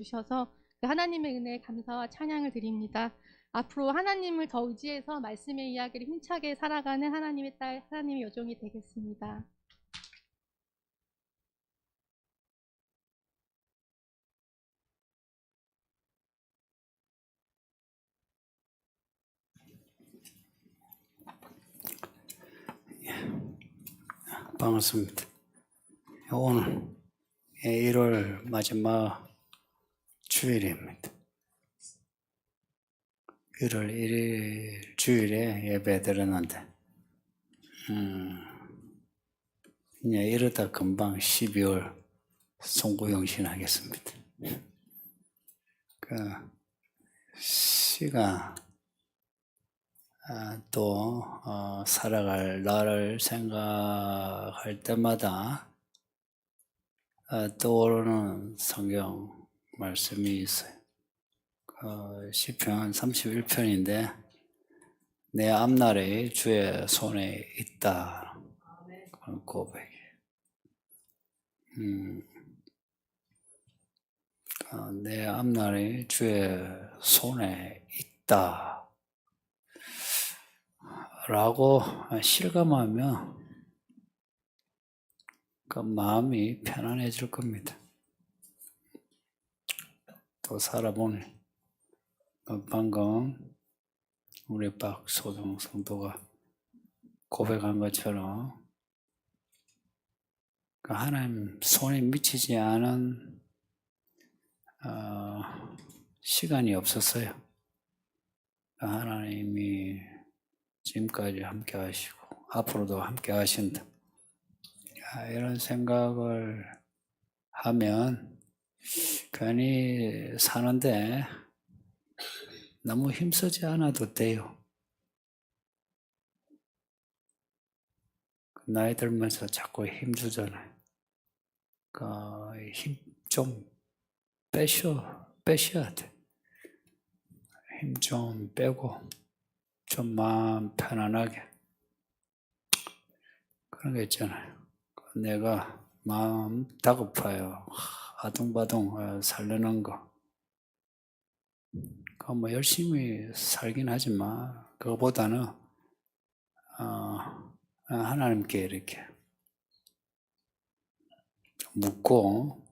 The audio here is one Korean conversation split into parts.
주셔서 그 하나님의 은혜에 감사와 찬양을 드립니다. 앞으로 하나님을 더 의지해서 말씀의 이야기를 힘차게 살아가는 하나님의 딸, 하나님의 여종이 되겠습니다. 반갑습니다. 오늘 1월 마지막 주일입니다. 1월 1일 주일에 예배 드렸는데 이제 이러다 금방 12월 송구영신 하겠습니다. 그 시가 또 살아갈 나를 생각할 때마다 떠오르는 성경 말씀이 있어요. 시편 31편인데 내 앞날이 주의 손에 있다. 그런 고백이에요. 내 앞날이 주의 손에 있다. 라고 실감하면 그 마음이 편안해질 겁니다. 또 살아보니 방금 우리 박소정 성도가 고백한 것처럼 그 하나님 손에 미치지 않은 시간이 없었어요. 하나님이 지금까지 함께 하시고 앞으로도 함께 하신다. 이런 생각을 하면 괜히 사는데 너무 힘쓰지 않아도 돼요. 나이 들면서 자꾸 힘주잖아요. 힘 좀 빼셔야 돼. 힘 좀 빼고 좀 마음 편안하게 그런 게 있잖아요. 내가 마음 다급해요. 아둥바둥 살려는 거. 뭐 열심히 살긴 하지만 그거보다는 하나님께 이렇게 묻고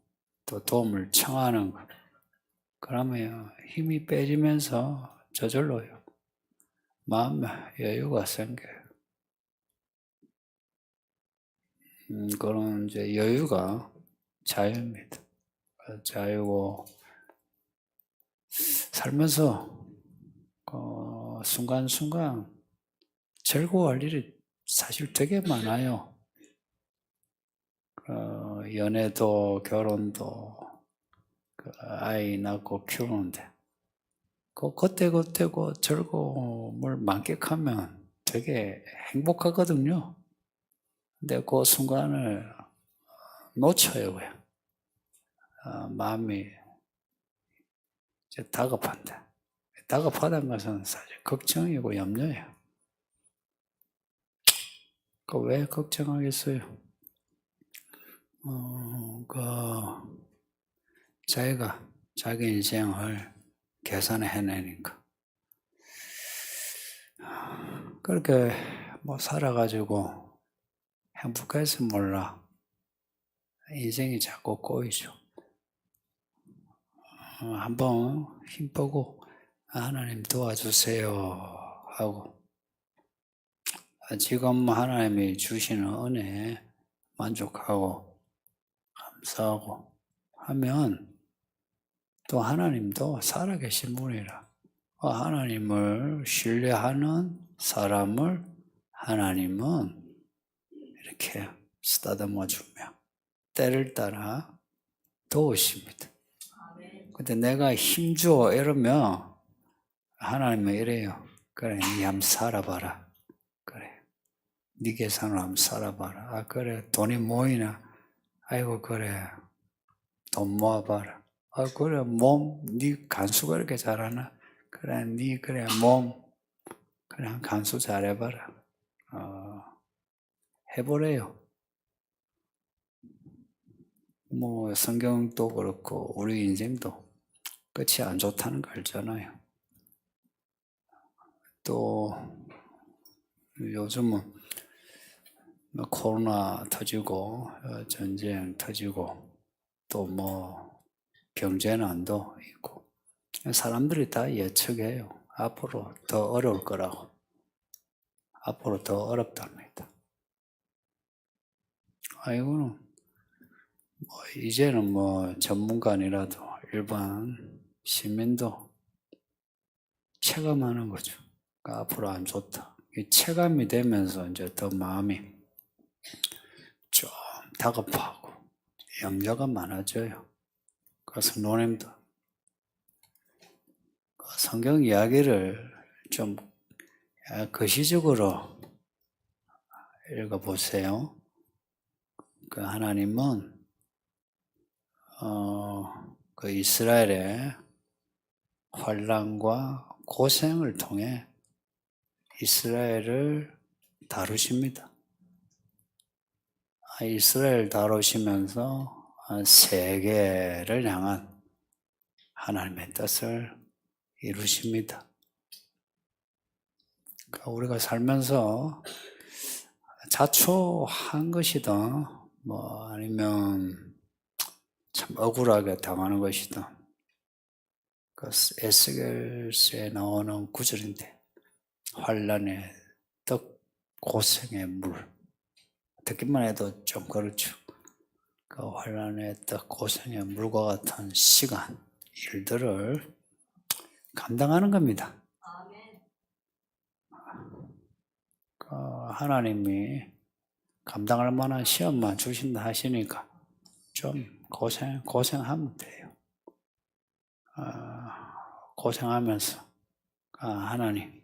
또 도움을 청하는 거. 그러면 힘이 빼지면서 저절로요. 마음 여유가 생겨요. 그런 이제 여유가 자유입니다. 자유고 살면서 순간순간 즐거워할 일이 사실 되게 많아요. 연애도 결혼도 아이 낳고 키우는데 그때 그 즐거움을 만끽하면 되게 행복하거든요. 근데 그 순간을 놓쳐요. 그냥. 마음이 이제 다급한다. 다급하다는 것은 사실 걱정이고 염려예요. 왜 걱정하겠어요? 자기가 자기 인생을 계산해내니까. 그렇게 살아가지고 행복해서 몰라. 인생이 자꾸 꼬이죠. 한번 힘 빼고 하나님 도와주세요 하고 지금 하나님이 주시는 은혜에 만족하고 감사하고 하면 또 하나님도 살아계신 분이라 하나님을 신뢰하는 사람을 하나님은 이렇게 쓰다듬어 주며 때를 따라 도우십니다. 근데 내가 힘줘 이러면 하나님은 이래요. 그래, 니 한번 살아봐라. 그래, 니 계산으로 한번 살아봐라. 그래, 돈이 모이나? 아이고 그래, 돈 모아봐라. 그래, 니 간수가 이렇게 잘하나? 그래, 니 그래 그래, 간수 잘해봐라. 해보래요. 성경도 그렇고 우리 인생도 끝이 안 좋다는 거 알잖아요. 또 요즘은 뭐 코로나 터지고 전쟁 터지고 또 뭐 경제난도 있고 사람들이 다 예측해요. 앞으로 더 어려울 거라고. 앞으로 더 어렵답니다. 이거는 뭐 이제는 뭐 전문가 아니라도 일반 시민도 체감하는 거죠. 그러니까 앞으로 안 좋다. 이 체감이 되면서 이제 더 마음이 좀 다급하고 염려가 많아져요. 그래서 노님도 성경 이야기를 좀 거시적으로 읽어보세요. 그 하나님은 그 이스라엘의 환난과 고생을 통해 이스라엘을 다루십니다. 이스라엘 다루시면서 세계를 향한 하나님의 뜻을 이루십니다. 그러니까 우리가 살면서 자초한 것이든 뭐 아니면 참 억울하게 당하는 것이든 그 에스겔서에 나오는 구절인데 환난의 떡 고생의 물 듣기만 해도 좀 그렇죠. 그 환난의 떡 고생의 물과 같은 시간 일들을 감당하는 겁니다. 하나님이 감당할 만한 시험만 주신다 하시니까 좀 고생하면 돼요. 고생하면서 하나님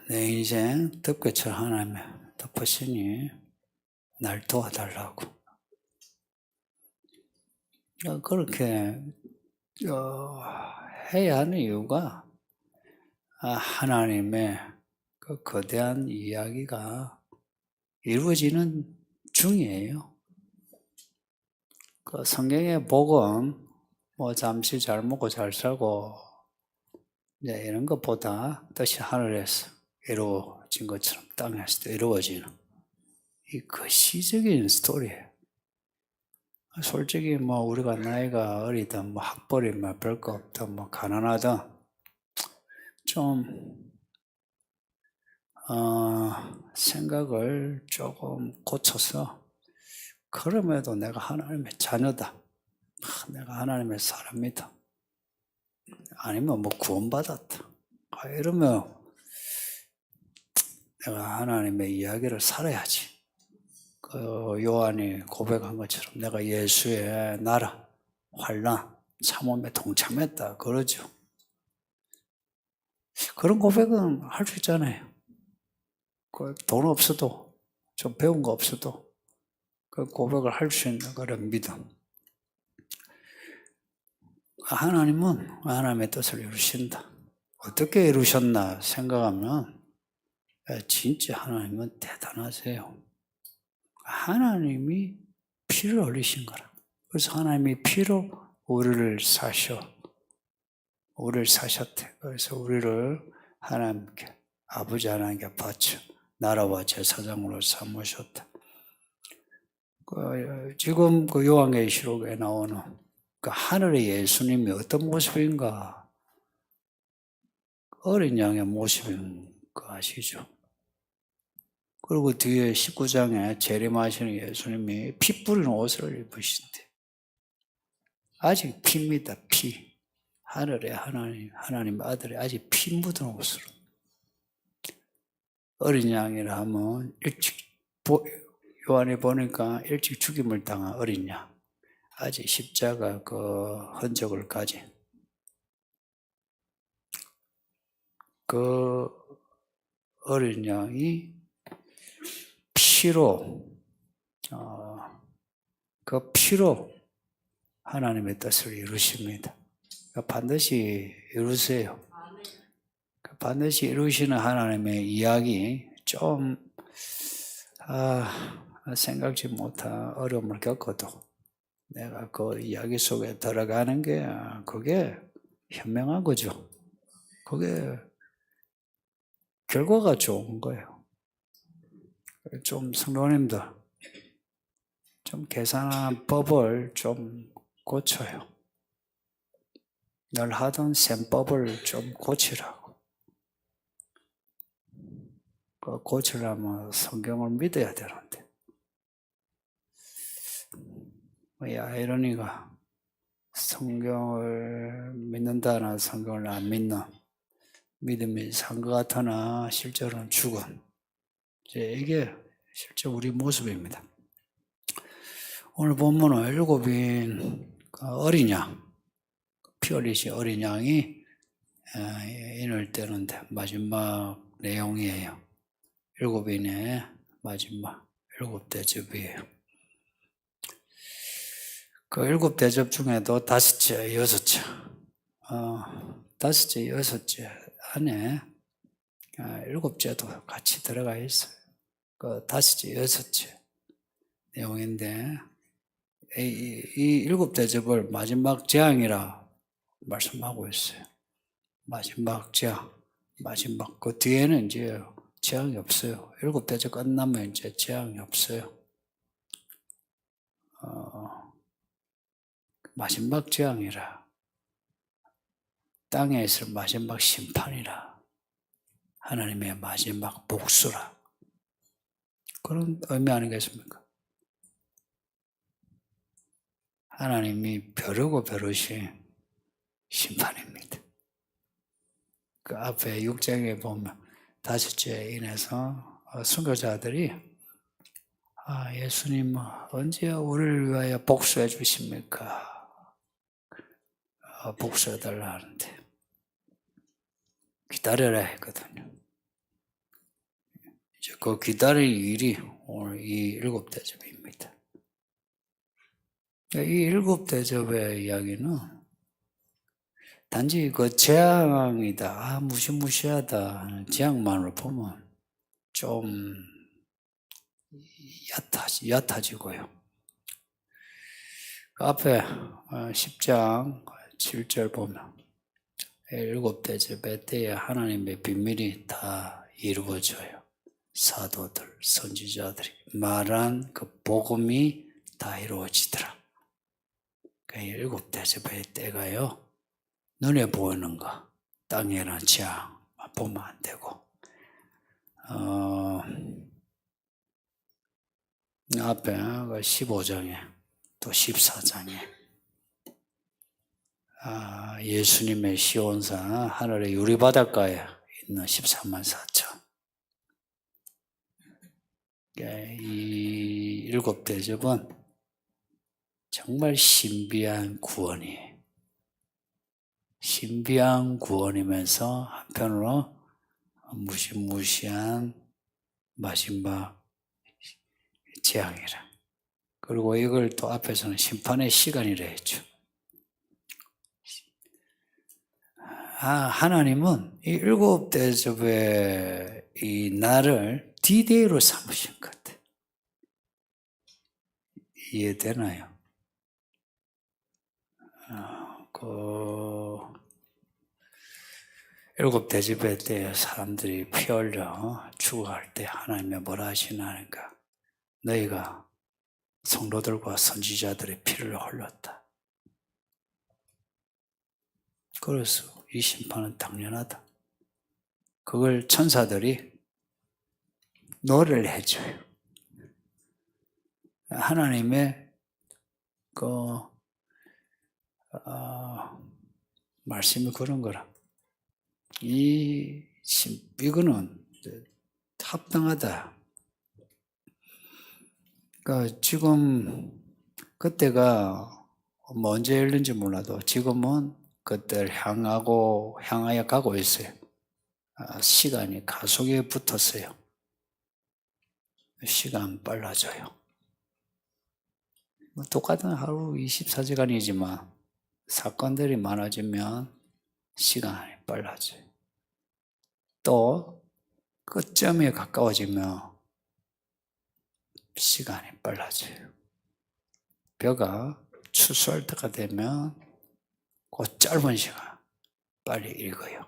내 인생 덮개처럼 하나님 덮으시니 날 도와달라고 그렇게 해야 하는 이유가 하나님의 그 거대한 이야기가 이루어지는 중이에요. 그 성경의 복음 뭐 잠시 잘 먹고 잘 살고 이제 이런 것보다 뜻이 하늘에서 이루어진 것처럼 땅에서도 이루어지는 이 거시적인 스토리예요. 솔직히 뭐 우리가 나이가 어리든 뭐 학벌이 뭐 별거 없든 뭐 가난하든 좀 생각을 조금 고쳐서 그럼에도 내가 하나님의 자녀다. 내가 하나님의 사람이다. 아니면 뭐 구원받았다. 이러면 내가 하나님의 이야기를 살아야지. 그 요한이 고백한 것처럼 내가 예수의 나라, 환난, 참음에 동참했다. 그러죠. 그런 고백은 할 수 있잖아요. 돈 없어도, 좀 배운 거 없어도 그 고백을 할 수 있는 그런 믿음. 하나님은 하나님의 뜻을 이루신다. 어떻게 이루셨나 생각하면 진짜 하나님은 대단하세요. 하나님이 피를 흘리신 거라. 그래서 하나님이 피로 우리를 사셨대. 그래서 우리를 하나님께, 아버지 하나님께 바쳐 나라와 제사장으로 삼으셨다. 지금 그 요한계시록에 나오는 그 하늘의 예수님이 어떤 모습인가? 어린 양의 모습인 거 아시죠? 그리고 뒤에 19장에 재림하시는 예수님이 피 뿌리는 옷을 입으신대. 아직 피입니다, 피. 하늘의 하나님 아들이 아직 피 묻은 옷으로. 어린 양이라 하면 요한에 보니까 일찍 죽임을 당한 어린 양. 아직 십자가 그 흔적을 가진 그 어린 양이 피로 그 피로 하나님의 뜻을 이루십니다. 반드시 이루세요. 반드시 이루시는 하나님의 이야기 좀 생각지 못한 어려움을 겪어도 내가 그 이야기 속에 들어가는 게 그게 현명한 거죠. 그게 결과가 좋은 거예요. 좀 성도님들 좀 계산하는 법을 좀 고쳐요. 늘 하던 셈법을 좀 고치라고. 그 고치려면 성경을 믿어야 되는데. 이 아이러니가 성경을 믿는다나 성경을 안 믿는 믿음이 산 것 같으나 실제로는 죽은 이게 실제 우리 모습입니다. 오늘 본문은 일곱인 어린 양, 피 흘리신 어린 양이 인을 떼는데 마지막 내용이에요. 일곱인의 마지막 일곱 대접이에요. 그 일곱 대접 중에도 다섯째, 여섯째, 다섯째, 여섯째 안에 일곱째도 같이 들어가 있어요. 그 다섯째, 여섯째 내용인데 이 일곱 대접을 마지막 재앙이라 말씀하고 있어요. 마지막 재앙, 마지막 그 뒤에는 이제 재앙이 없어요. 일곱 대접 끝나면 이제 재앙이 없어요. 마지막 재앙이라 땅에 있을 마지막 심판이라 하나님의 마지막 복수라 그런 의미 아니겠습니까? 하나님이 벼르고 벼르신 심판입니다. 그 앞에 6장에 보면 다섯째에 인해서 선교자들이 예수님 언제 우리를 위하여 복수해 주십니까? 복수해 달라 하는데 기다려라 했거든요. 이제 그 기다릴 일이 오늘 이 일곱 대접입니다. 이 일곱 대접의 이야기는 단지 그 재앙이다, 무시무시하다 하는 재앙만으로 보면 좀 얕아지고요. 그 앞에 10장 7절 보면 일곱 대접의 때에 하나님의 비밀이 다 이루어져요. 사도들, 선지자들이 말한 그 복음이 다 이루어지더라. 그 일곱 대접의 때가요. 눈에 보이는 거, 땅에는 재앙 보면 안 되고 앞에 15장에 또 14장에 예수님의 시온산 하늘의 유리바닷가에 있는 14만 4천 이 일곱 대접은 정말 신비한 구원이에요. 신비한 구원이면서 한편으로 무시무시한 마지막 재앙이라. 그리고 이걸 또 앞에서는 심판의 시간이라 했죠. 하나님은 이 일곱 대접의 이 날을 D-Day로 삼으신 것 같아요. 이해되나요? 그 일곱 대접의 때 사람들이 피 흘려 죽어갈 때 하나님이 뭐라 하시나니까 너희가 성도들과 선지자들의 피를 흘렸다. 그래서 이 심판은 당연하다. 그걸 천사들이 노래를 해줘요. 하나님의 말씀이 그런 거라. 이거는 합당하다. 그러니까 지금 그때가 언제 열린지 몰라도 지금은 그때를 향하여 가고 있어요. 시간이 가속에 붙었어요. 시간 빨라져요. 똑같은 하루 24시간이지만 사건들이 많아지면 시간이 빨라져요. 또 끝점에 가까워지면 시간이 빨라져요. 벼가 추수할 때가 되면 그 짧은 시간 빨리 읽어요.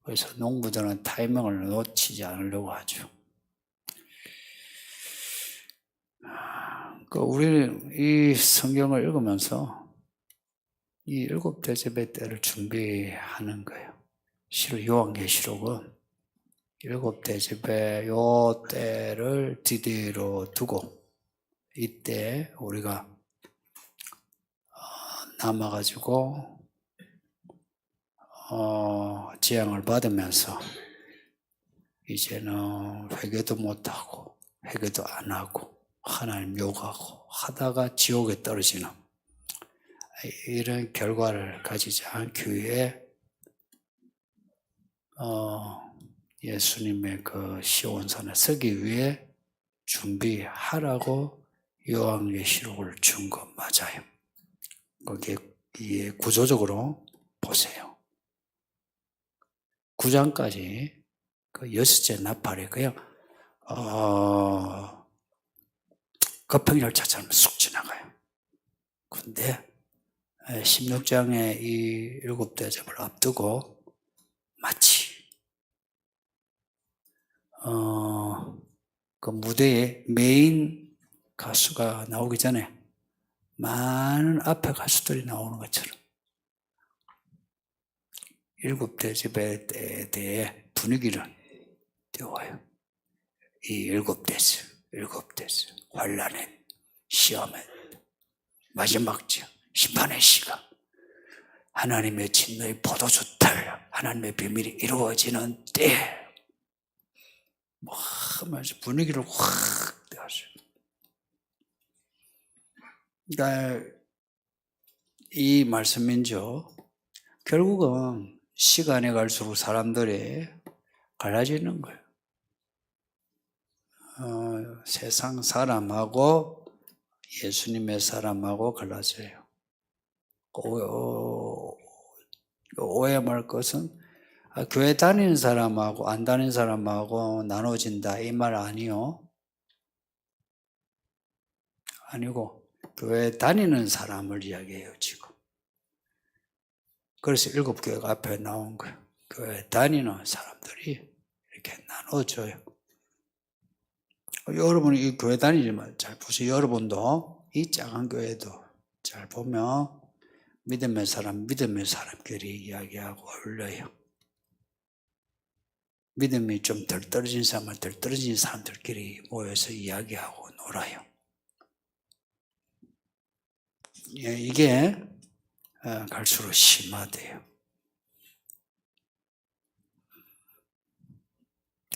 그래서 농부들은 타이밍을 놓치지 않으려고 하죠. 우리는 이 성경을 읽으면서 이 7대접의 때를 준비하는 거예요. 실은 요한계시록은 7대접의 요 때를 뒤뒤로 두고 이때 우리가 남아가지고 재앙을 받으면서 이제는 회개도 못하고 회개도 안 하고 하나님 욕하고 하다가 지옥에 떨어지는 이런 결과를 가지지 않기 위해 예수님의 그 시온산에 서기 위해 준비하라고 요한계시록을 준 거 맞아요. 거기에 구조적으로 보세요. 9장까지 그 6째 나팔이 그냥 급행열차처럼 쑥 지나가요. 근데 16장의 이 7대접을 앞두고 마치 그 무대에 메인 가수가 나오기 전에 많은 앞에 가수들이 나오는 것처럼 7대접에 대해 분위기를 띄워요. 이 7대접, 환란의 시험의 마지막 심판의 시간, 하나님의 진노의 포도주 탈, 하나님의 비밀이 이루어지는 때, 하면서 분위기를 확 띄워줘요. 그러니까 이 말씀인죠. 결국은 시간이 갈수록 사람들이 갈라지는 거예요. 세상 사람하고 예수님의 사람하고 갈라져요. 오해할 것은 교회 다니는 사람하고 안 다니는 사람하고 나눠진다 이 말 아니요. 아니고 교회 다니는 사람을 이야기해요 지금. 그래서 7교회가 앞에 나온 거예요. 교회 다니는 사람들이 이렇게 나눠져요. 여러분이 이 교회 다니지만 잘 보세요. 여러분도 이 작은 교회도 잘 보면 믿음의 사람끼리 이야기하고 어울려요. 믿음이 좀 덜 떨어진 사람은 덜 떨어진 사람들끼리 모여서 이야기하고 놀아요. 이게 갈수록 심화돼요.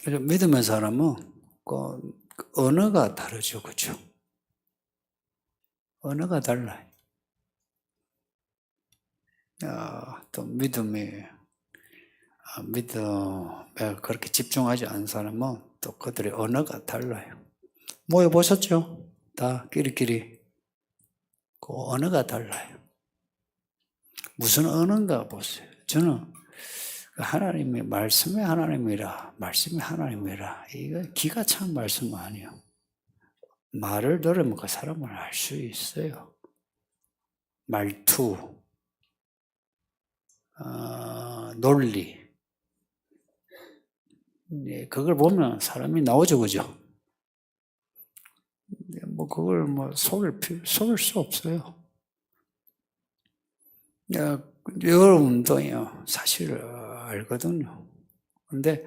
그래서 믿음의 사람은 그 언어가 다르죠, 그렇죠? 언어가 달라요. 또 믿음에 그렇게 집중하지 않은 사람은 또 그들의 언어가 달라요. 모여보셨죠? 다 끼리끼리. 그 언어가 달라요. 무슨 언어인가 보세요. 저는 하나님의 말씀이 하나님이라, 이거 기가 찬 말씀 아니에요. 말을 들으면 그 사람을 알 수 있어요. 말투, 논리. 그걸 보면 사람이 나오죠, 그죠? 그걸 속일 수 없어요. 여러분도요, 사실 알거든요. 근데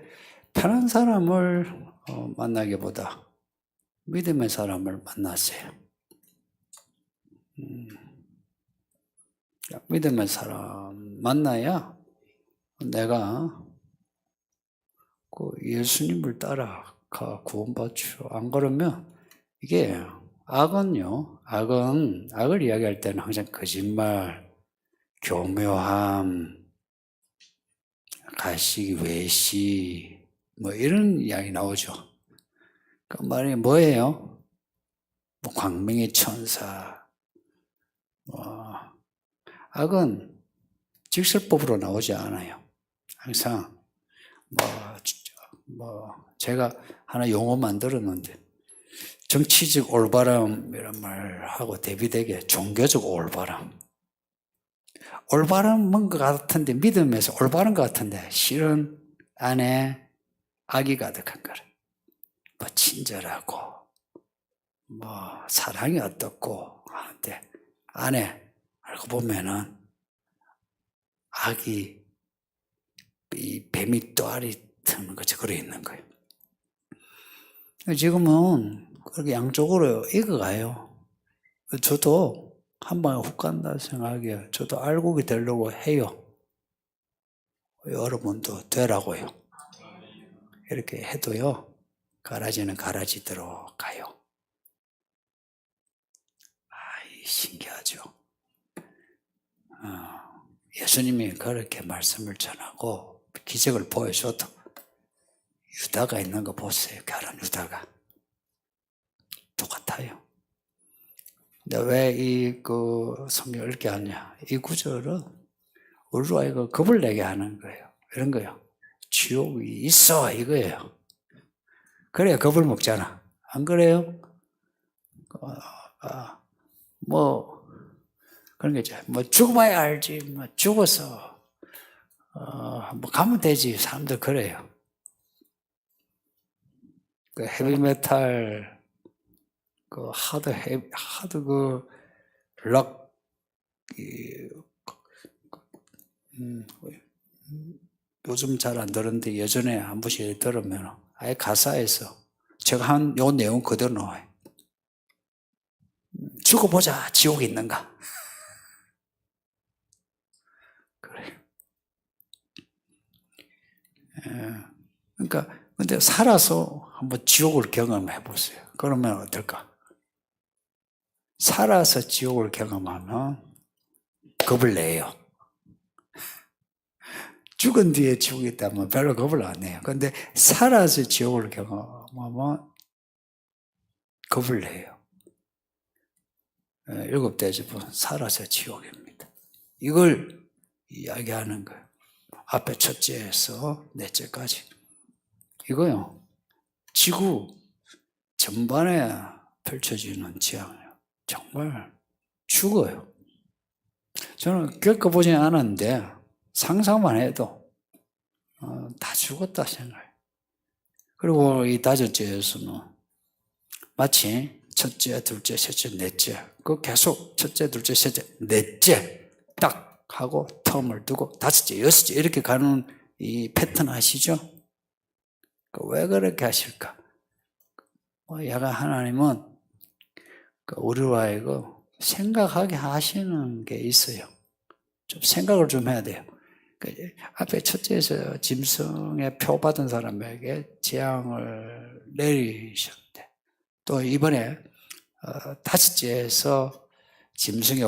편한 사람을 만나기보다 믿음의 사람을 만나세요. 믿음의 사람 만나야 내가 예수님을 따라가 구원받죠. 안 그러면 이게 악을 이야기할 때는 항상 거짓말, 교묘함, 가식, 외시, 이런 이야기 나오죠. 그 말이 뭐예요? 광명의 천사. 악은 직설법으로 나오지 않아요. 항상 제가 하나 용어 만들었는데 정치적 올바름이란 말하고 대비되게 종교적 올바름. 올바름인 것 같은데, 믿음에서 올바른 것 같은데 실은 안에 악이 가득한 거라. 뭐 친절하고 뭐 사랑이 어떻고 하는데 안에 알고 보면은 악이 이 뱀이 또알이 트는 것처럼 그래 있는 거예요. 지금은 그렇게 양쪽으로 익어가요. 저도 한 방에 훅 간다 생각해요. 저도 알곡이 되려고 해요. 여러분도 되라고요. 이렇게 해도요, 가라지는 가라지대로 가요. 신기하죠. 예수님이 그렇게 말씀을 전하고 기적을 보여줘도 유다가 있는 거 보세요. 결혼 유다가 똑같아요. 근데 왜 이 성경을 이렇게 하냐? 이 구절은 우리로 하여금 겁을 내게 하는 거예요. 이런 거예요. 지옥이 있어 이거예요. 그래야 겁을 먹잖아. 안 그래요? 뭐 그런 거죠. 뭐 죽어봐야 알지. 뭐 죽어서 뭐 가면 되지. 사람들 그래요. 그 헤비메탈 하드 락 요즘 잘 안 들었는데 예전에 한 번씩 들으면 아예 가사에서 제가 요 내용 그대로 나와요. 죽어보자 지옥이 있는가. 그래요. 그러니까 근데 살아서 한번 지옥을 경험해 보세요. 그러면 어떨까? 살아서 지옥을 경험하면 겁을 내요. 죽은 뒤에 지옥이 있다면 별로 겁을 안 내요. 그런데 살아서 지옥을 경험하면 겁을 내요. 7 대접은 살아서 지옥입니다. 이걸 이야기하는 거예요. 앞에 첫째에서 넷째까지. 이거요. 지구 전반에 펼쳐지는 재앙이에요. 정말 죽어요. 저는 겪어보지 않았는데 상상만 해도 다 죽었다 생각해요. 그리고 이 5제에서는 마치 첫째, 둘째, 셋째, 넷째 계속 첫째, 둘째, 셋째, 넷째 딱 하고 텀을 두고 5째, 6째 이렇게 가는 이 패턴 아시죠? 왜 그렇게 하실까? 야가 하나님은 우리로 하여금 생각하게 하시는 게 있어요. 좀 생각을 좀 해야 돼요. 앞에 첫째에서 짐승의 표 받은 사람에게 재앙을 내리셨대. 또 이번에 5제에서 짐승의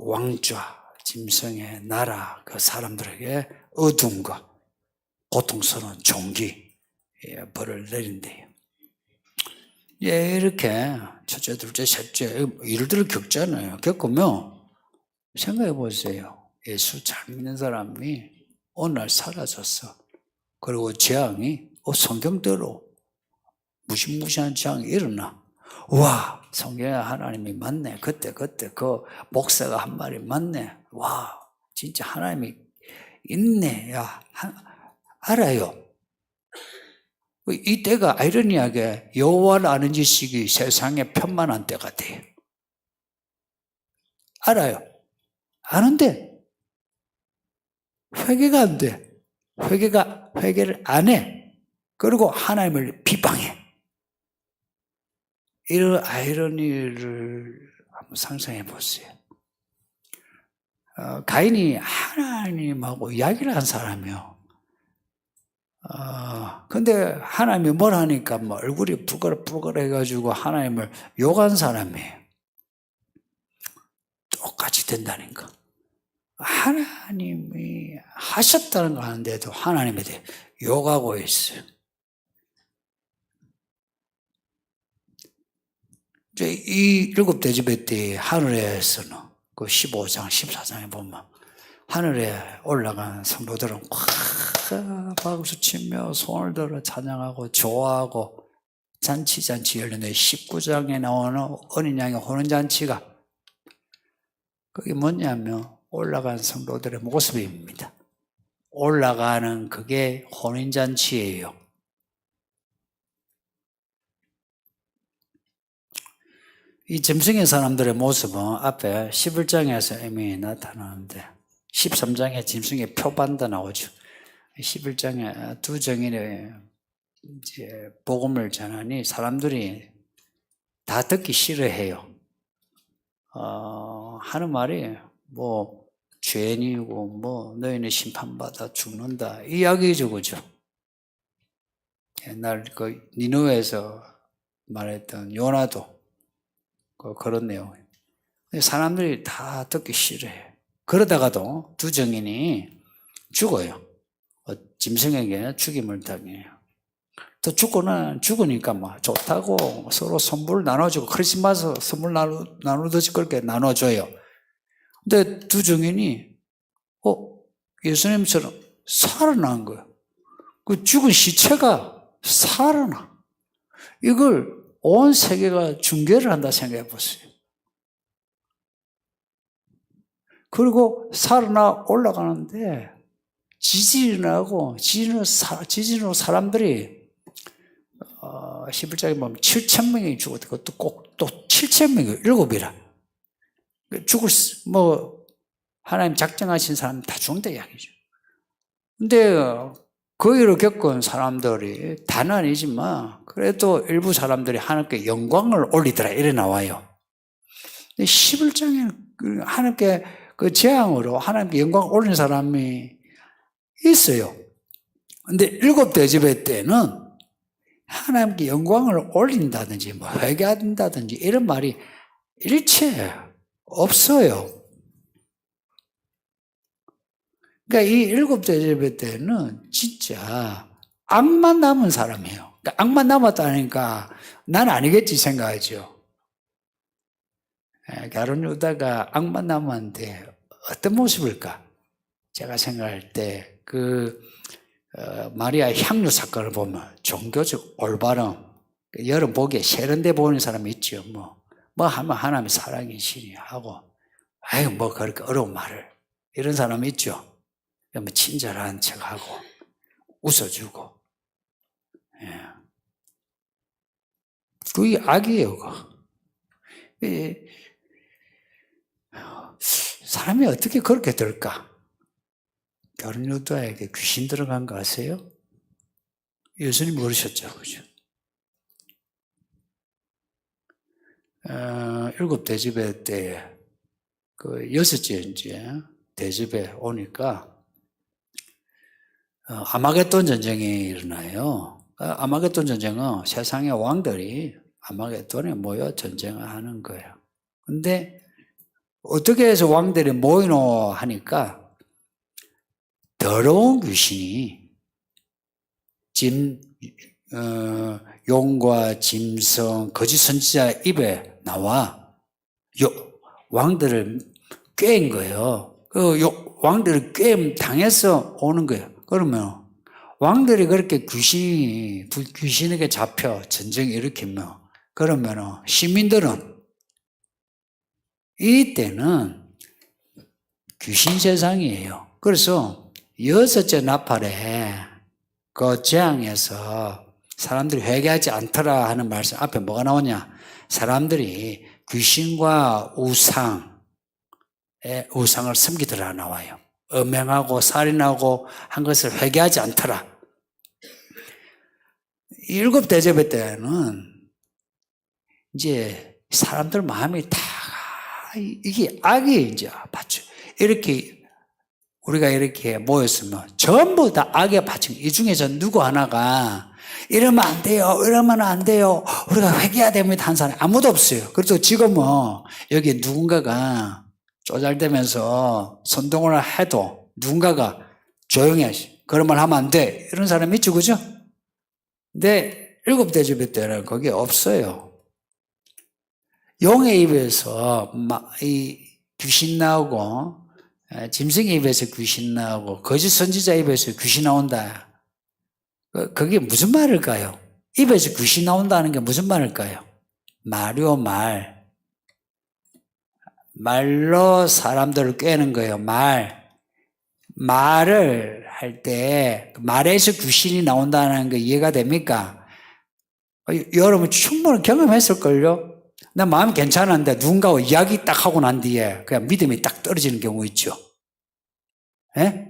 왕좌, 짐승의 나라 그 사람들에게 어두운 것, 고통스러운 종기 벌을 내린대요. 이렇게 첫째, 둘째, 셋째 일들을 겪잖아요. 겪으면 생각해 보세요. 예수 잘 믿는 사람이 어느 날 사라졌어. 그리고 재앙이 성경대로 무시무시한 재앙이 일어나. 와, 성경에 하나님이 맞네. 그때 그 목사가 한 말이 맞네. 와, 진짜 하나님이 있네. 야, 알아요. 이 때가 아이러니하게 여호와를 아는 지식이 세상에 편만한 때가 돼요. 알아요. 아는데 회개가 안 돼. 회개를 안 해. 그리고 하나님을 비방해. 이런 아이러니를 한번 상상해 보세요. 가인이 하나님하고 이야기를 한 사람이요. 근데 하나님이 뭘 하니까 뭐 얼굴이 부글부글 해가지고 하나님을 욕한 사람이에요. 똑같이 된다니까. 하나님이 하셨다는 거 아는데도 하나님에 대해 욕하고 있어요. 이 7대접의 때 하늘에서는 그 15장, 14장에 보면 하늘에 올라간 성도들은 콱 박수 치며 손을 들어 찬양하고 좋아하고 잔치 열렸는데 19장에 나오는 어린 양의 혼인잔치가 그게 뭐냐면 올라간 성도들의 모습입니다. 올라가는 그게 혼인잔치예요. 이 짐승의 사람들의 모습은 앞에 11장에서 이미 나타나는데 13장에 짐승의 표반도 나오죠. 11장에 두 정인의 이제 복음을 전하니 사람들이 다 듣기 싫어해요. 하는 말이 뭐 죄인이고 뭐 너희는 심판받아 죽는다 이야기죠, 그죠? 옛날 그 니느웨에서 말했던 요나도 그런 내용이에요. 사람들이 다 듣기 싫어해. 그러다가도 두 정인이 죽어요. 짐승에게 죽임을 당해요. 또 죽으니까 뭐 좋다고 서로 선물 나눠주고 크리스마스 선물 나누듯이 그렇게 나눠줘요. 근데 두 정인이 예수님처럼 살아난 거예요. 그 죽은 시체가 살아나. 이걸 온 세계가 중계를 한다 생각해 보세요. 그리고 살아나 올라가는데 지진이 나고 지진으로 사람들이 11장에 보면 7,000명이 죽었대. 그것도 꼭 또 7,000명이 7이라. 하나님 작정하신 사람 다 죽는다 이야기죠. 근데 그 일을 겪은 사람들이 다는 아니지만 그래도 일부 사람들이 하나님께 영광을 올리더라 이래 나와요. 11장에는 하나님께 그 재앙으로 하나님께 영광을 올린 사람이 있어요. 근데 7대접의 때는 하나님께 영광을 올린다든지 뭐 회개한다든지 이런 말이 일체 없어요. 그러니까 이 7대접의 때는 진짜 악만 남은 사람이에요. 그러니까 악만 남았다니까 난 아니겠지 생각하죠. 가룟 유다가 악만 남았는데 어떤 모습일까? 제가 생각할 때 마리아 향유 사건을 보면 종교적 올바름, 여러분 보기에 세련돼 보이는 사람이 있죠. 뭐 하면 하나님의 사랑이시니 하고, 뭐 그렇게 어려운 말을 이런 사람이 있죠. 뭐 친절한 척하고 웃어주고, 그게 악이에요. 사람이 어떻게 그렇게 될까? 가룟 유다에게 귀신 들어간 거 아세요? 예수님 모르셨죠, 그죠? 7대접의 때, 여섯째 이제 대접에 오니까, 아마겟돈 전쟁이 일어나요. 아마겟돈 전쟁은 세상의 왕들이 아마겟돈에 모여 전쟁을 하는 거예요. 근데 어떻게 해서 왕들이 모이노 하니까 더러운 귀신이 용과 짐승, 거짓 선지자 입에 나와 왕들을 꿰인 거예요. 왕들을 꿰임 당해서 오는 거예요. 그러면 왕들이 그렇게 귀신에게 잡혀 전쟁 일으키면 그러면 시민들은 이때는 귀신 세상이에요. 그래서 여섯째 나팔에 그 재앙에서 사람들이 회개하지 않더라 하는 말씀 앞에 뭐가 나오냐? 사람들이 귀신과 우상을 섬기더라 나와요. 음행하고 살인하고 한 것을 회개하지 않더라. 7대접의 때는 이제 사람들 마음이 다 이게 악이 이제 받죠. 우리가 이렇게 모였으면 전부 다 악에 받친 이 중에서 누구 하나가 이러면 안 돼요, 이러면 안 돼요, 우리가 회개해야 됩니다 한 사람 아무도 없어요. 그래도 지금은 여기 누군가가 쪼잘대면서 선동을 해도 누군가가 조용히 하시, 그런 말 하면 안 돼 이런 사람이 있죠, 그죠? 근데 7대접의 때는 그게 없어요. 용의 입에서 이 귀신 나오고 짐승의 입에서 귀신 나오고 거짓 선지자 입에서 귀신 나온다. 그게 무슨 말일까요? 입에서 귀신 나온다는 게 무슨 말일까요? 말이요, 말. 말로 사람들을 꿰는 거예요, 말. 말을 할 때 말에서 귀신이 나온다는 게 이해가 됩니까? 여러분 충분히 경험했을걸요? 나 마음이 괜찮은데 누군가와 이야기 딱 하고 난 뒤에 그냥 믿음이 딱 떨어지는 경우 있죠. 예?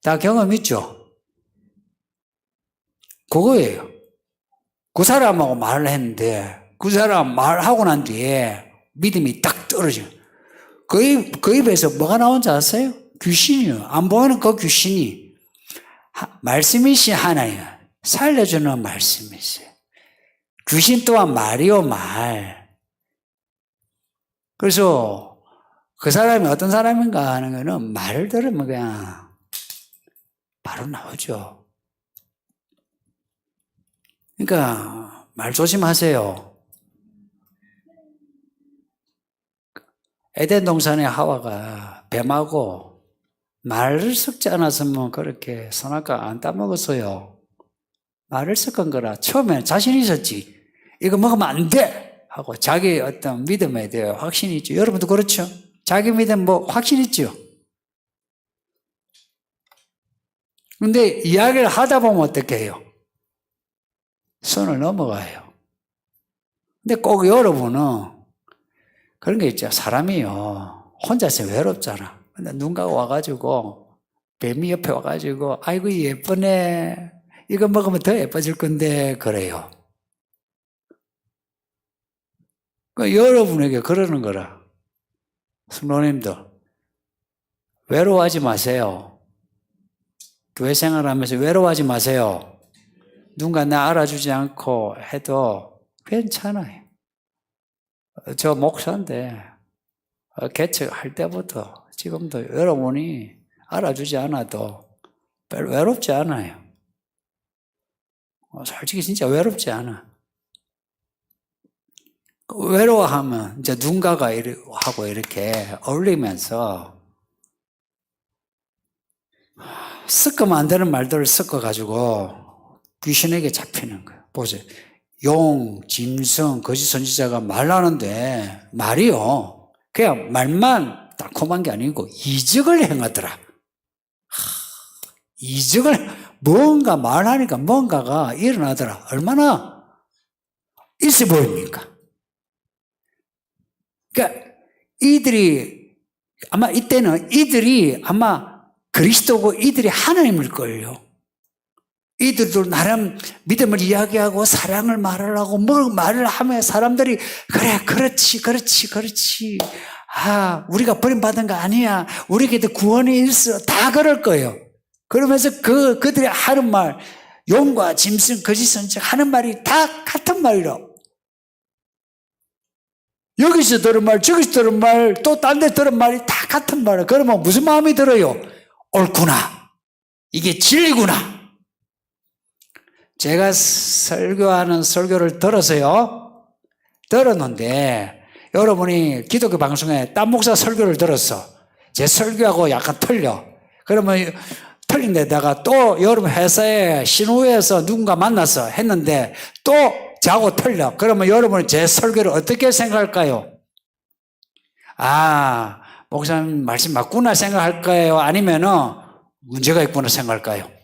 다 경험 있죠? 그거예요. 그 사람하고 말을 했는데 그 사람 말하고 난 뒤에 믿음이 딱 떨어져요. 그 입에서 뭐가 나온지 아세요? 귀신이요. 안 보이는 그 귀신이 말씀이신 하나님, 살려주는 말씀이세요. 귀신 또한 말이요, 말. 그래서 그 사람이 어떤 사람인가 하는 거는 말을 들으면 그냥 바로 나오죠. 그러니까 말 조심하세요. 에덴 동산의 하와가 뱀하고 말을 섞지 않았으면 그렇게 선악과 안 따먹었어요. 말을 섞은 거라 처음에 자신 있었지. 이거 먹으면 안 돼! 하고 자기 어떤 믿음에 대해 확신이 있죠. 여러분도 그렇죠? 자기 믿음 뭐 확신 있죠? 근데 이야기를 하다 보면 어떻게 해요? 선을 넘어가요. 근데 꼭 여러분은 그런 게 있죠. 사람이요. 혼자서 외롭잖아. 근데 누군가가 와가지고, 뱀이 옆에 와가지고, 아이고, 예쁘네. 이거 먹으면 더 예뻐질 건데, 그래요. 여러분에게 그러는 거라. 성도님들, 외로워하지 마세요. 교회 생활하면서 외로워하지 마세요. 누군가 나 알아주지 않고 해도 괜찮아요. 저 목사인데 개척할 때부터 지금도 여러분이 알아주지 않아도 별로 외롭지 않아요. 솔직히 진짜 외롭지 않아. 외로워하면 이제 누군가가 하고 이렇게 어울리면서 섞으면 안 되는 말들을 섞어가지고 귀신에게 잡히는 거예요. 보세요. 용, 짐승, 거짓 선지자가 말하는데 말이요. 그냥 말만 달콤한 게 아니고 이적을 행하더라. 이적을 뭔가 말하니까 뭔가가 일어나더라. 얼마나 있어 보입니까? 그러니까 이들이 아마 이때는 이들이 아마 그리스도고 이들이 하나님일걸요. 이들도 나름 믿음을 이야기하고 사랑을 말하려고 뭘 말을 하면 사람들이 그래 그렇지 아 우리가 버림받은 거 아니야 우리에게도 구원이 있어 다 그럴 거예요. 그러면서 그들이 하는 말 용과 짐승 거짓 선지자 하는 말이 다 같은 말이라고. 여기서 들은 말 저기서 들은 말 또 딴 데 들은 말이 다 같은 말이에요. 그러면 무슨 마음이 들어요? 옳구나 이게 진리구나. 제가 설교하는 설교를 들었는데 여러분이 기독교 방송에 딴 목사 설교를 들었어. 제 설교하고 약간 틀려. 그러면 틀린 데다가 또 여러분 회사에 신호에서 누군가 만나서 했는데 또 저하고 틀려. 그러면 여러분은 제 설교를 어떻게 생각할까요? 아, 목사님 말씀 맞구나 생각할까요? 아니면은 문제가 있구나 생각할까요?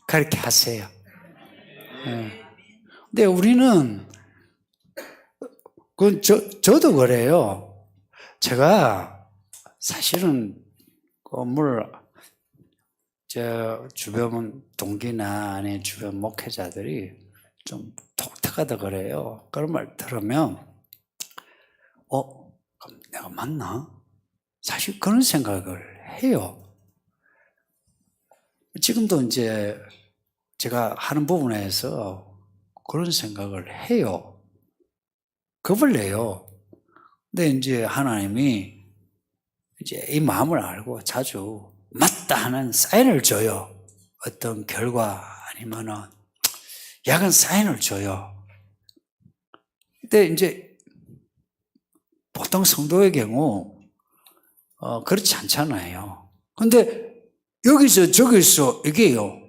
그렇게 하세요. 근데 우리는, 저도 그래요. 제가 사실은 건물, 주변 동기나 아니 주변 목회자들이 좀 독특하다 그래요. 그런 말 들으면, 그럼 내가 맞나? 사실 그런 생각을 해요. 지금도 이제 제가 하는 부분에서 그런 생각을 해요. 겁을 내요. 근데 이제 하나님이 이제 이 마음을 알고 자주 맞다 하는 사인을 줘요. 어떤 결과 아니면은 야간 사인을 줘요. 근데 이제 보통 성도의 경우 그렇지 않잖아요. 근데 여기서 저기서 이게요.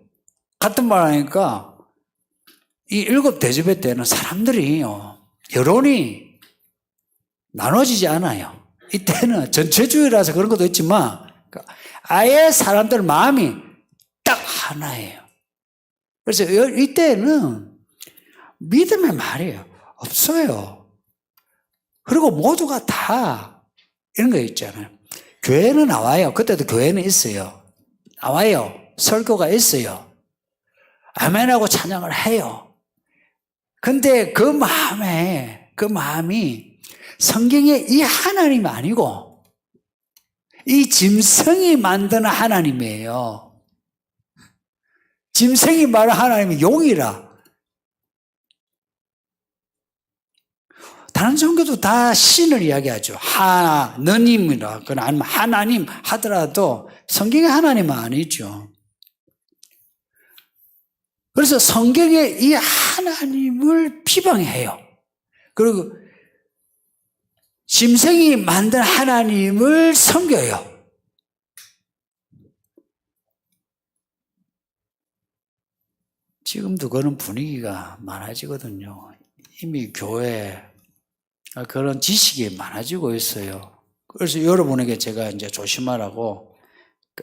같은 말 하니까 이 7 대접회 때는 사람들이요. 여론이 나눠지지 않아요. 이때는 전체주의라서 그런 것도 있지만 아예 사람들 마음이 딱 하나예요. 그래서 이때는 믿음의 말이에요. 없어요. 그리고 모두가 다 이런 거 있잖아요. 교회는 나와요. 그때도 교회는 있어요. 나와요. 설교가 있어요. 아멘하고 찬양을 해요. 근데 그 마음이 성경의 이 하나님이 아니고 이 짐승이 만드는 하나님이에요. 짐승이 말하는 하나님이 용이라. 다른 종교도 다 신을 이야기하죠. 하느님이라, 아니면 하나님 하더라도 성경의 하나님은 아니죠. 그래서 성경의 이 하나님을 비방해요. 그리고 짐승이 만든 하나님을 섬겨요. 지금도 그런 분위기가 많아지거든요. 이미 교회 그런 지식이 많아지고 있어요. 그래서 여러분에게 제가 이제 조심하라고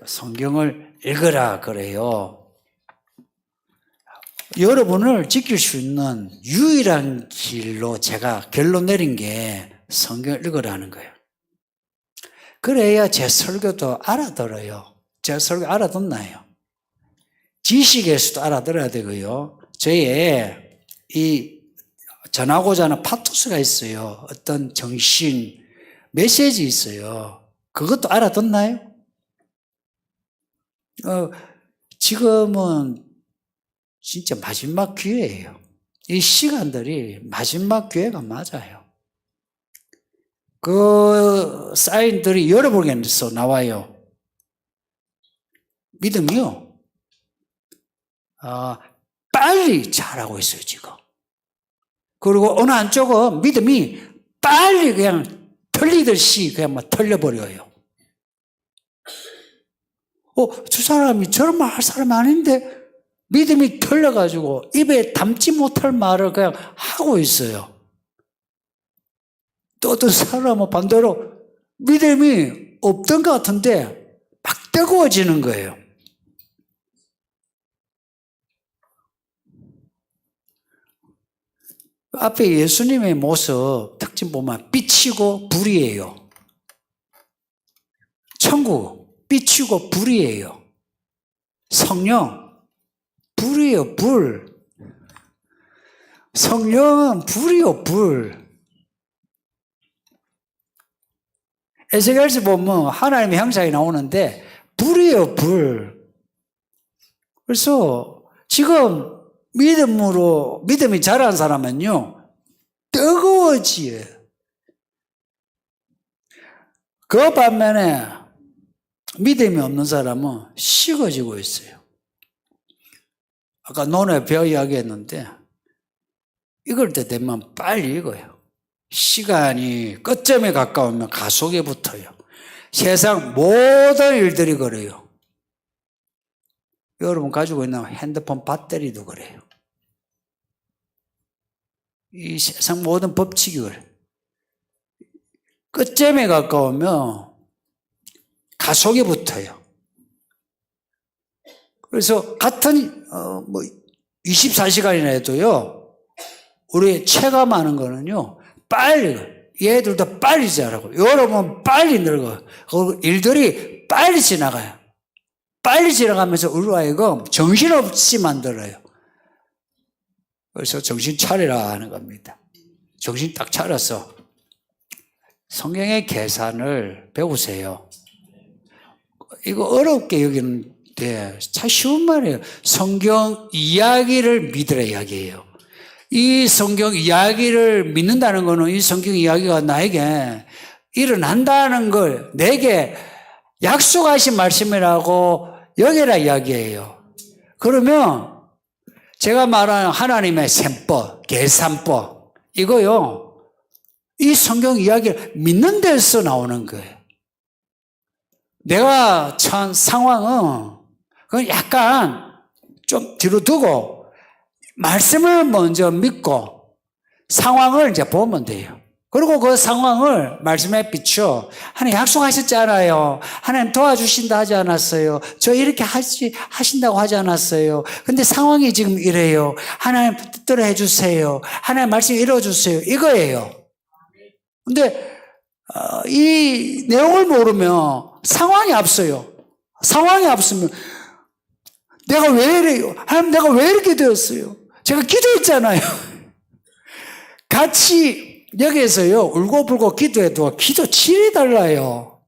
성경을 읽으라 그래요. 여러분을 지킬 수 있는 유일한 길로 제가 결론 내린 게 성경을 읽으라는 거예요. 그래야 제 설교도 알아들어요. 제 설교 알아듣나요? 지식에서도 알아들어야 되고요. 저의 이 전하고자 하는 파토스가 있어요. 어떤 정신, 메시지 있어요. 그것도 알아듣나요? 지금은 진짜 마지막 기회예요. 이 시간들이 마지막 기회가 맞아요. 그 사인들이 여러분에게서 나와요. 믿음이요. 빨리 자라고 있어요, 지금. 그리고 어느 한쪽은 믿음이 빨리 그냥 털리듯이 그냥 막 털려버려요. 저 사람이 저런 말 할 사람이 아닌데 믿음이 털려가지고 입에 담지 못할 말을 그냥 하고 있어요. 또 어떤 사람은 반대로 믿음이 없던 것 같은데 막 뜨거워지는 거예요. 앞에 예수님의 모습 특징 보면 빛이고 불이에요. 천국 빛이고 불이에요. 성령 불이에요. 불. 성령은 불이요. 불. 에스겔서 보면 하나님의 형상이 나오는데 불이에요. 불. 그래서 지금 믿음이 자란 사람은요, 뜨거워지요. 그 반면에 믿음이 없는 사람은 식어지고 있어요. 아까 논의 벼 이야기했는데, 익을 때 되면 빨리 익어요. 시간이 끝점에 가까우면 가속에 붙어요. 세상 모든 일들이 그래요. 여러분 가지고 있는 핸드폰 배터리도 그래요. 이 세상 모든 법칙이 그래요. 끝점에 가까우면 가속에 붙어요. 그래서 같은 24시간이나 해도요, 우리 체감하는 거는요, 빨리, 얘들도 빨리 자라고, 여러분 빨리 늙어요. 그리고 일들이 빨리 지나가요. 빨리 지나가면서 우리로 하여금 정신없이 만들어요. 그래서 정신 차리라 하는 겁니다. 정신 딱 차려서 성경의 계산을 배우세요. 이거 어렵게 여기는데 참 쉬운 말이에요. 성경 이야기를 믿으라 이야기예요. 이 성경 이야기를 믿는다는 것은 이 성경 이야기가 나에게 일어난다는 걸 내게 약속하신 말씀이라고 여기라 이야기예요. 그러면 제가 말하는 하나님의 셈법, 계산법, 이거요, 이 성경 이야기를 믿는 데서 나오는 거예요. 내가 처한 상황은, 그건 약간 좀 뒤로 두고, 말씀을 먼저 믿고, 상황을 이제 보면 돼요. 그리고 그 상황을 말씀에 비춰, 하나님 약속하셨잖아요. 하나님 도와주신다 하지 않았어요. 저 이렇게 하신다고 하지 않았어요. 근데 상황이 지금 이래요. 하나님 뜻대로 해주세요. 하나님 말씀 이뤄주세요. 이거예요. 근데 이 내용을 모르면 상황이 앞서요. 상황이 앞서면 내가 왜 이래요? 하나님 내가 왜 이렇게 되었어요? 제가 기도했잖아요. 같이 여기에서요, 울고불고 기도해도 기도 질이 달라요.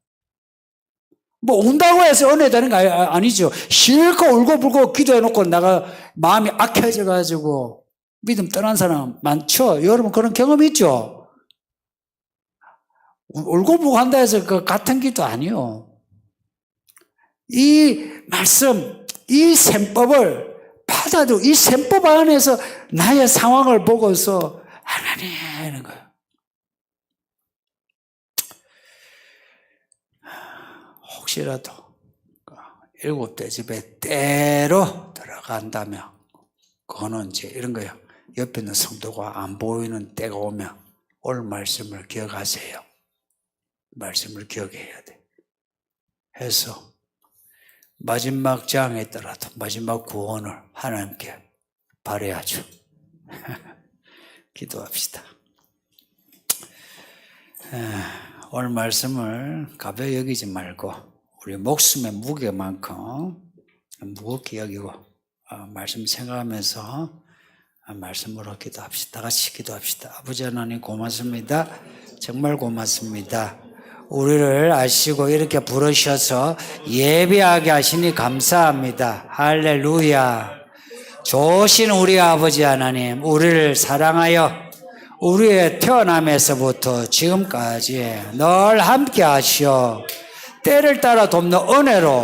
뭐, 운다고 해서 은혜 되는 거 아니죠. 실컷 울고불고 기도해놓고 내가 마음이 악해져가지고 믿음 떠난 사람 많죠? 여러분 그런 경험 있죠? 울고불고 한다 해서 그 같은 기도 아니요. 이 말씀, 이 셈법을 받아도 이 셈법 안에서 나의 상황을 보고서 하나님 하는 거예요. 혹시라도 7대 집에 때로 들어간다면 그거는 이제 이런 거예요. 옆에 있는 성도가 안 보이는 때가 오면 오늘 말씀을 기억하세요. 말씀을 기억해야 돼. 해서 마지막 장에 있더라도 마지막 구원을 하나님께 바라야죠. 기도합시다. 오늘 말씀을 가벼이 여기지 말고 우리 목숨의 무게만큼 무겁게 여기고 말씀 생각하면서 말씀으로 기도합시다. 다 같이 기도합시다. 아버지 하나님 고맙습니다. 정말 고맙습니다. 우리를 아시고 이렇게 부르셔서 예배하게 하시니 감사합니다. 할렐루야. 좋으신 우리 아버지 하나님, 우리를 사랑하여 우리의 태어남에서부터 지금까지 늘 함께 하시어 때를 따라 돕는 은혜로